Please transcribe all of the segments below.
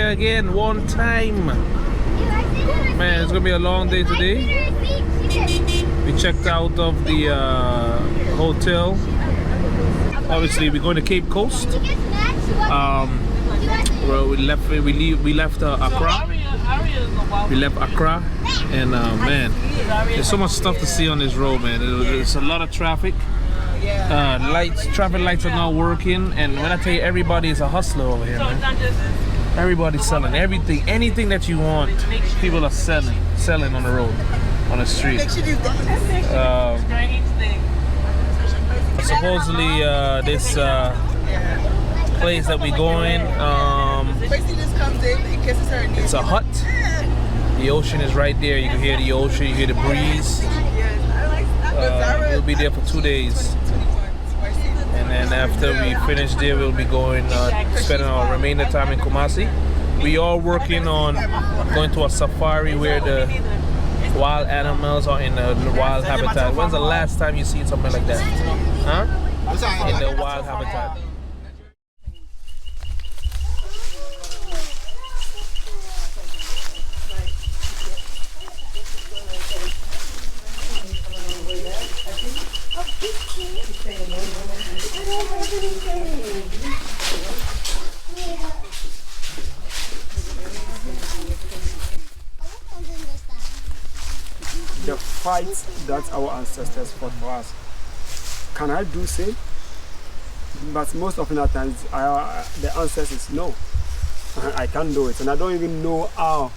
here again one time. Man, it's gonna be a long day today. We checked out of the hotel. Obviously, we're going to Cape Coast. Well, we left Accra. We left Accra, and man, there's so much stuff to see on this road, man. There's a lot of traffic. Traffic lights are not working, and when I tell you, everybody is a hustler over here, man. Everybody's selling everything, anything that you want. People are selling on the road, on the street. Supposedly, this place that we're going, it's a hut. The ocean is right there. You can hear the ocean, you hear the breeze. We'll be there for 2 days. And then after we finish there, we'll be going, spending our remainder time in Kumasi. We are working on going to a safari where the wild animals are in the wild habitat. When's the last time you seen something like that? Huh? In the wild habitat. The fight that our ancestors fought for us. Can I do say? But most often at times, the answer is no. I can't do it, and I don't even know how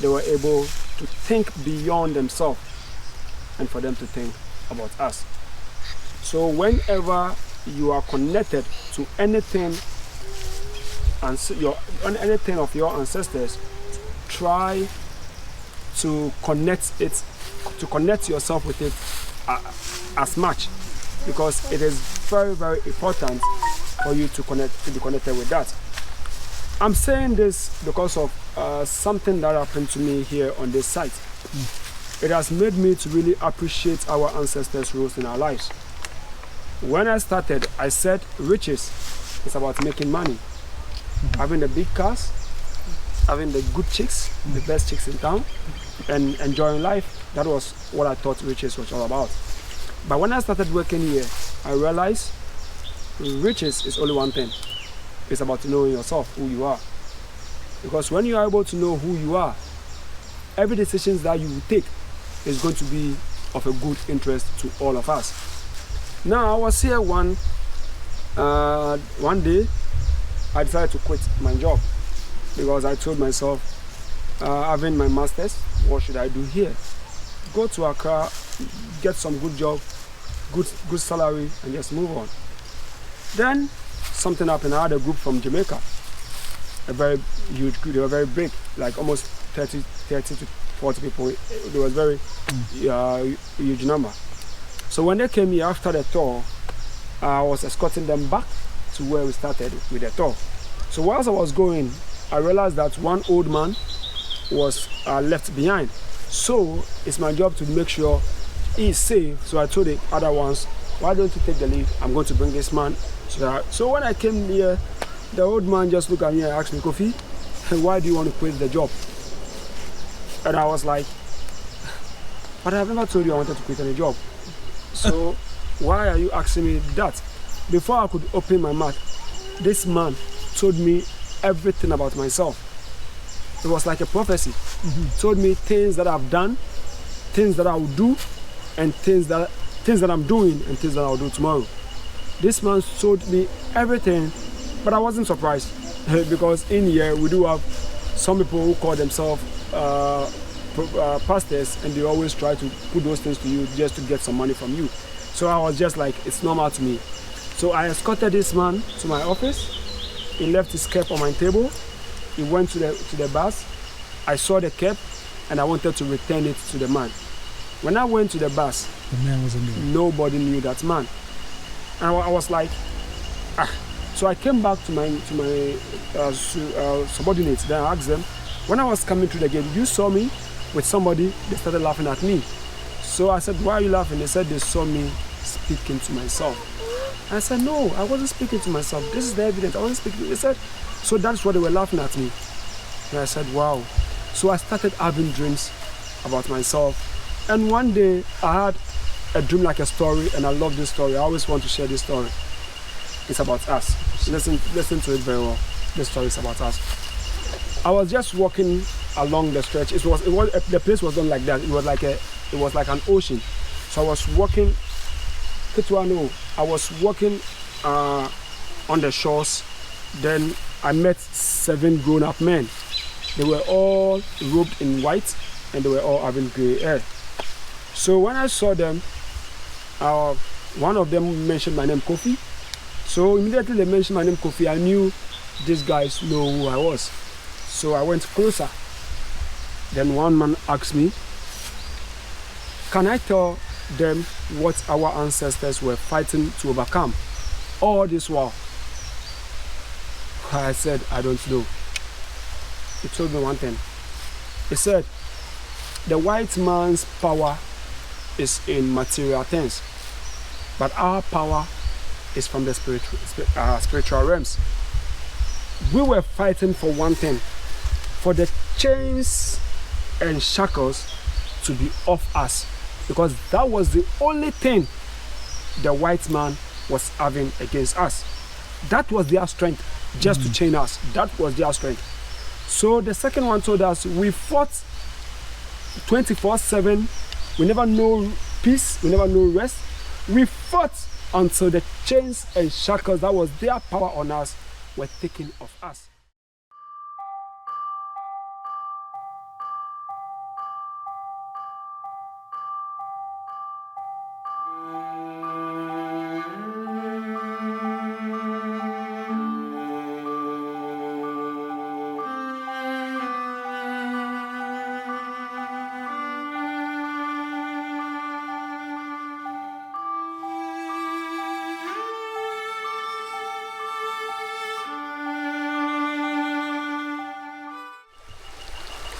they were able to think beyond themselves and for them to think about us. So whenever you are connected to anything and anything of your ancestors, try to connect yourself with it as much, because it is very, very important for you to be connected with that. I'm saying this because of something that happened to me here on this site. It has made me to really appreciate our ancestors' roles in our lives. When I started, I said riches is about making money, having the big cars, having the good chicks, the best chicks in town, and enjoying life. That was what I thought riches was all about. But when I started working here, I realized riches is only one thing. It's about knowing yourself, who you are. Because when you are able to know who you are, every decision that you take is going to be of a good interest to all of us. Now, I was here one day, I decided to quit my job because I told myself, having my master's, what should I do here? Go to Accra, get some good job, good salary, and just move on. Then something happened. I had a group from Jamaica, a very huge group. They were very big, like almost 30 to 40 people. It was very huge number. So when they came here after the tour, I was escorting them back to where we started with the tour. So whilst I was going, I realized that one old man was left behind. So it's my job to make sure he's safe. So I told the other ones, why don't you take the lead? I'm going to bring this man. So when I came here, the old man just looked at me and asked me, Kofi, why do you want to quit the job? And I was like, but I've never told you I wanted to quit any job. So why are you asking me that? Before I could open my mouth, this man told me everything about myself. It was like a prophecy. Told me things that I've done, things that I will do, and things that I'm doing, and things that I'll do tomorrow. This man told me everything, but I wasn't surprised because in here we do have some people who call themselves pastors, and they always try to put those things to you just to get some money from you. So I was just like, it's normal to me. So I escorted this man to my office. He left his cap on my table. He went to the bus. I saw the cap and I wanted to return it to the man. When I went to the bus, the man wasn't there. Nobody knew that man. And I was like, ah. So I came back to my subordinates. Then I asked them, when I was coming through the gate, you saw me with somebody? They started laughing at me. So I said, why are you laughing? They said they saw me speaking to myself. I said, no, I wasn't speaking to myself. This is the evidence. I wasn't speaking. They said, so that's why they were laughing at me. And I said, wow. So I started having dreams about myself. And one day I had a dream like a story, and I love this story. I always want to share this story. It's about us. Listen to it very well. This story is about us. I was just walking along the stretch. The place wasn't like that. It was like an ocean. So I was walking. I was walking on the shores. Then I met 7 grown-up men. They were all robed in white, and they were all having gray hair. So when I saw them, one of them mentioned my name, Kofi. So immediately they mentioned my name, Kofi. I knew these guys know who I was. So I went closer. Then one man asked me, can I tell them what our ancestors were fighting to overcome all this while? I said, I don't know. He told me one thing. He said, the white man's power is in material things, but our power is from the spiritual realms. We were fighting for one thing, for the chains and shackles to be off us, because that was the only thing the white man was having against us. That was their strength, just to chain us. That was their strength. So the second one told us we fought 24/7. We never know peace, we never know rest. We fought until the chains and shackles that was their power on us were taken off us.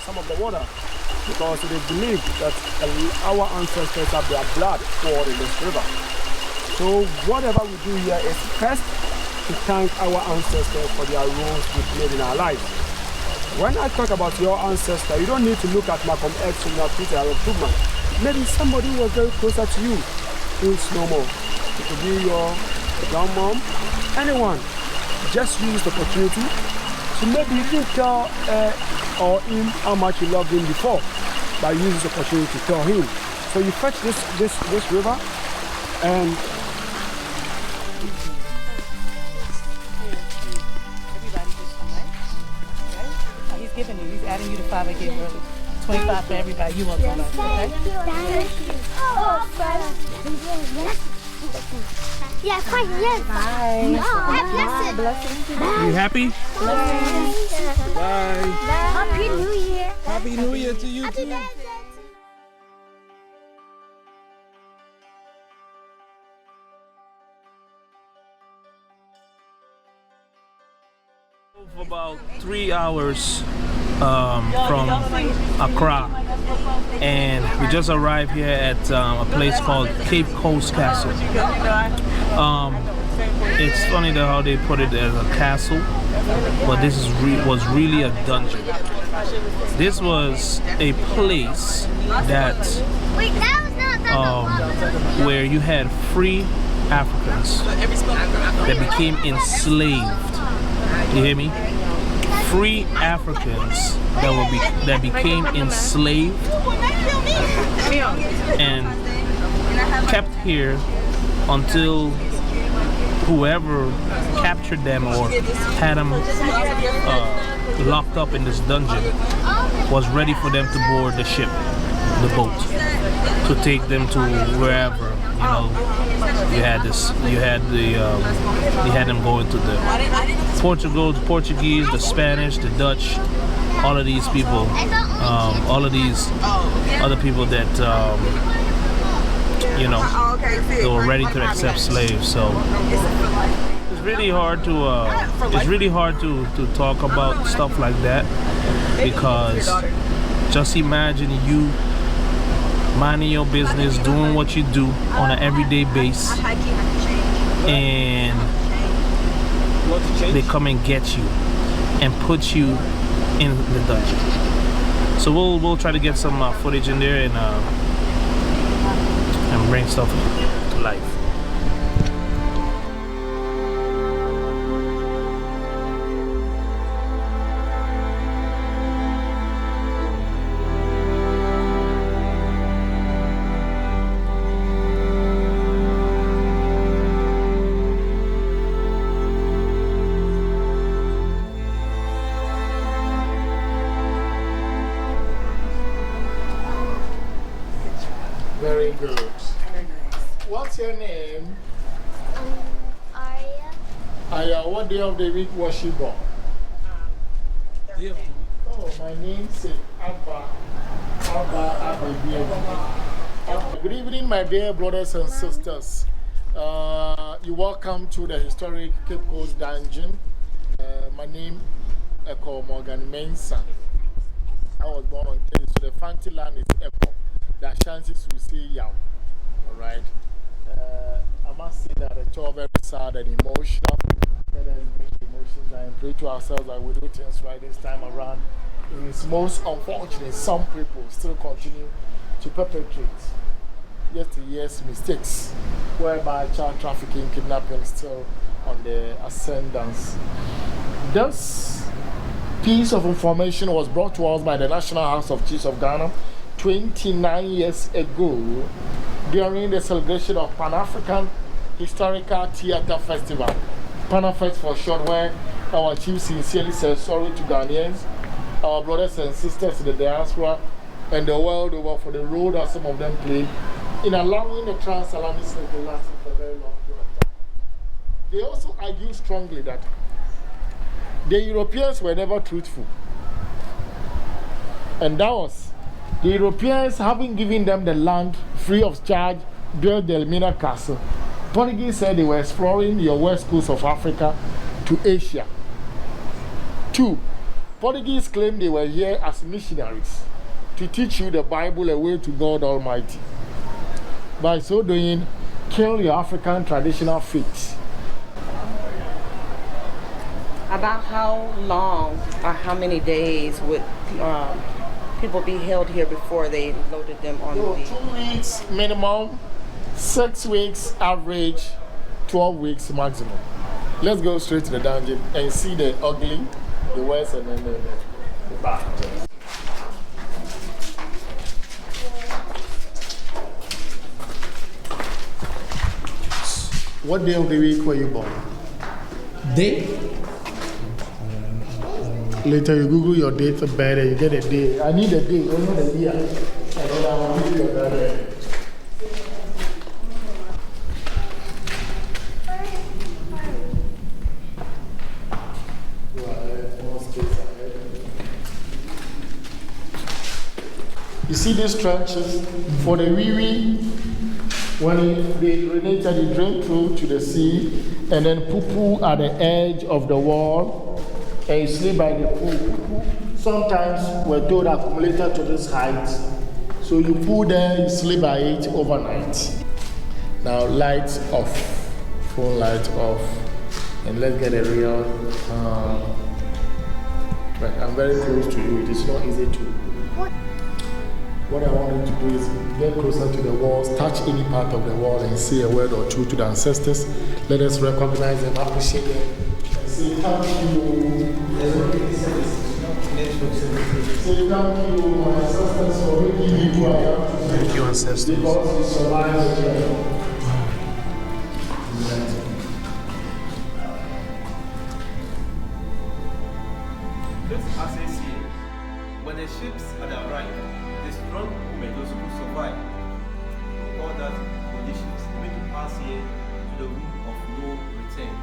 Some of the water, because they believe that our ancestors have their blood poured in this river. So whatever we do here is first to thank our ancestors for their roles they played in our lives. When I talk about your ancestor, you don't need to look at Malcolm X or Peter or Tubman. Maybe somebody who was very closer to you who is no more. It could be your grandmom, anyone. Just use the opportunity. So maybe you can tell or him how much you loved him before, by using this opportunity to tell him. So you fetch this river and everybody just come, right? Okay? He's giving you, he's adding you the 5 I gave earlier. 25 for everybody. You want some, okay? Yeah, quite yes. Bye. Blessings. You happy? Blessings. Bye. Happy New Year. Happy New Year to you Happy too. birthday. For about 3 hours from Accra, and we just arrived here at a place called Cape Coast Castle. It's funny how they put it as a castle, but this was really a dungeon. This was a place that where you had free Africans that became enslaved. You hear me? Free Africans that became enslaved and kept here until whoever captured them or had them locked up in this dungeon was ready for them to board the ship, the boat, to take them to wherever. You know, you had them going to the Portugal, the Portuguese, the Spanish, the Dutch, all of these people, all of these other people that you know, they were ready to accept slaves. So it's really hard to talk about stuff like that, because just imagine you minding your business, doing what you do on an everyday basis, and they come and get you and put you in the dungeon. So we'll try to get some footage in there and bring stuff to life. Very good. What's your name? Aria. Aya, what day of the week was she born? Oh, my name is Abba. Good evening, my dear brothers and sisters. You're welcome to the historic Cape Coast Dungeon. My name is Morgan Mensah. I was born on Kelly, so the fancy land is Echo. The chances we see Yao. Alright. I must say that it's all very sad and emotional. Let us bring emotions and pray to ourselves that we do things right this time around. It is most unfortunate. Some people still continue to perpetrate yesterday's mistakes, whereby child trafficking, kidnapping still on the ascendance. This piece of information was brought to us by the National House of Chiefs of Ghana 29 years ago during the celebration of Pan-African Historical Theatre Festival, Panafest for short, where our chief sincerely says sorry to Ghanaians, our brothers and sisters in the diaspora and the world over for the role that some of them played in allowing the transatlantic slave to last for a very long period of time. They also argue strongly that the Europeans were never truthful, and that was the Europeans, having given them the land free of charge, built the Elmina castle. Portuguese said they were exploring the west coast of Africa to Asia. 2. Portuguese claimed they were here as missionaries to teach you the Bible, a way to God Almighty. By so doing, kill your African traditional faith. About how long or how many days would people be held here before they loaded them on the... 2 weeks minimum, 6 weeks average, 12 weeks maximum. Let's go straight to the dungeon and see the ugly, the worst, and then the bad. What day of the week were you born? Day? Later you Google your date of birth and you get a day. I need a day, not a year. And then I will give you another day. You see these trenches for the wee when they urinated, they drain through to the sea and then poo-poo at the edge of the wall. And you sleep by the pool. Sometimes we're told accumulated to this height. So you put there, you sleep by it overnight. Now lights off, phone lights off, and let's get a real. But I'm very close to you. It is not easy to. What I want you to do is get closer to the walls, touch any part of the wall, and say a word or two to the ancestors. Let us recognize them, appreciate them, and say thank you. Say thank you, my ancestors, for making me who I am. Thank you, ancestors. Because we survived the journey. This assay here, when the ships had arrived, the strong women, those who survived, all that conditions, they made to pass here to the room of no return.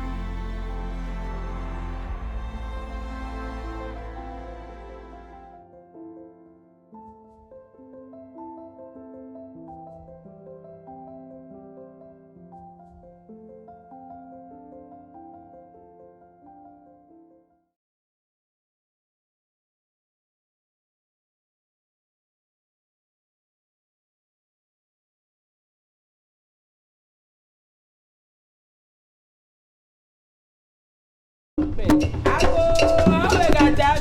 I go, I got that,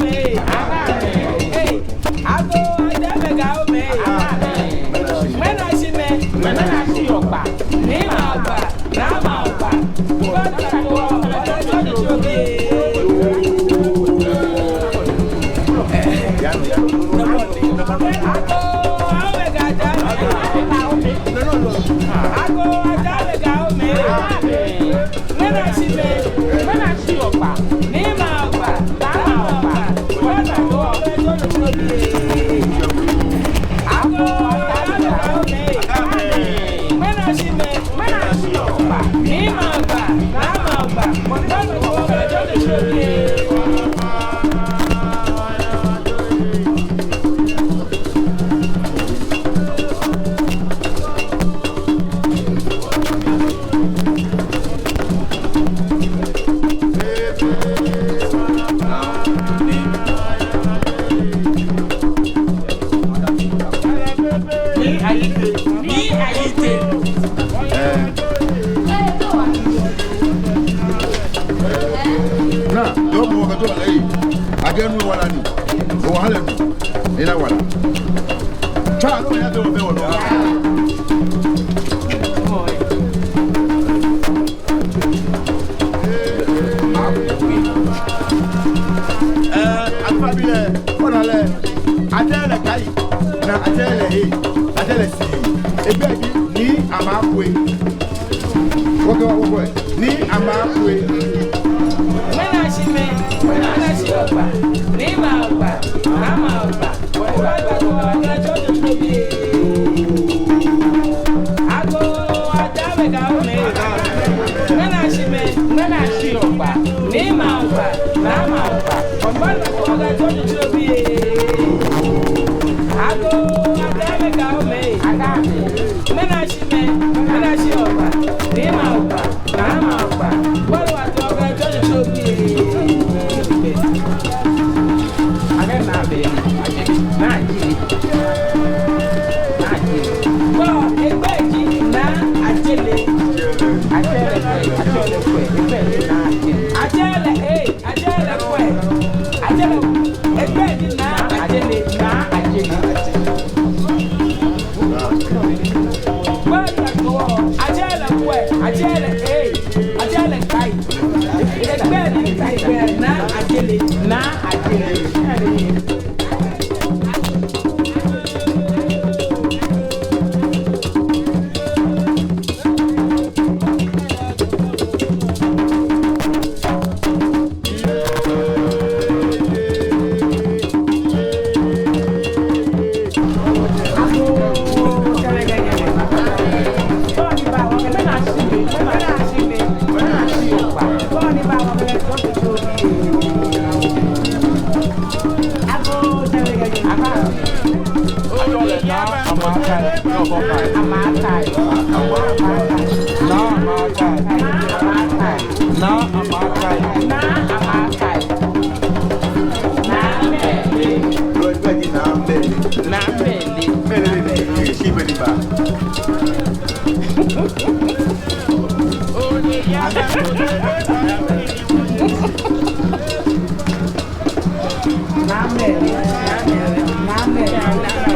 Name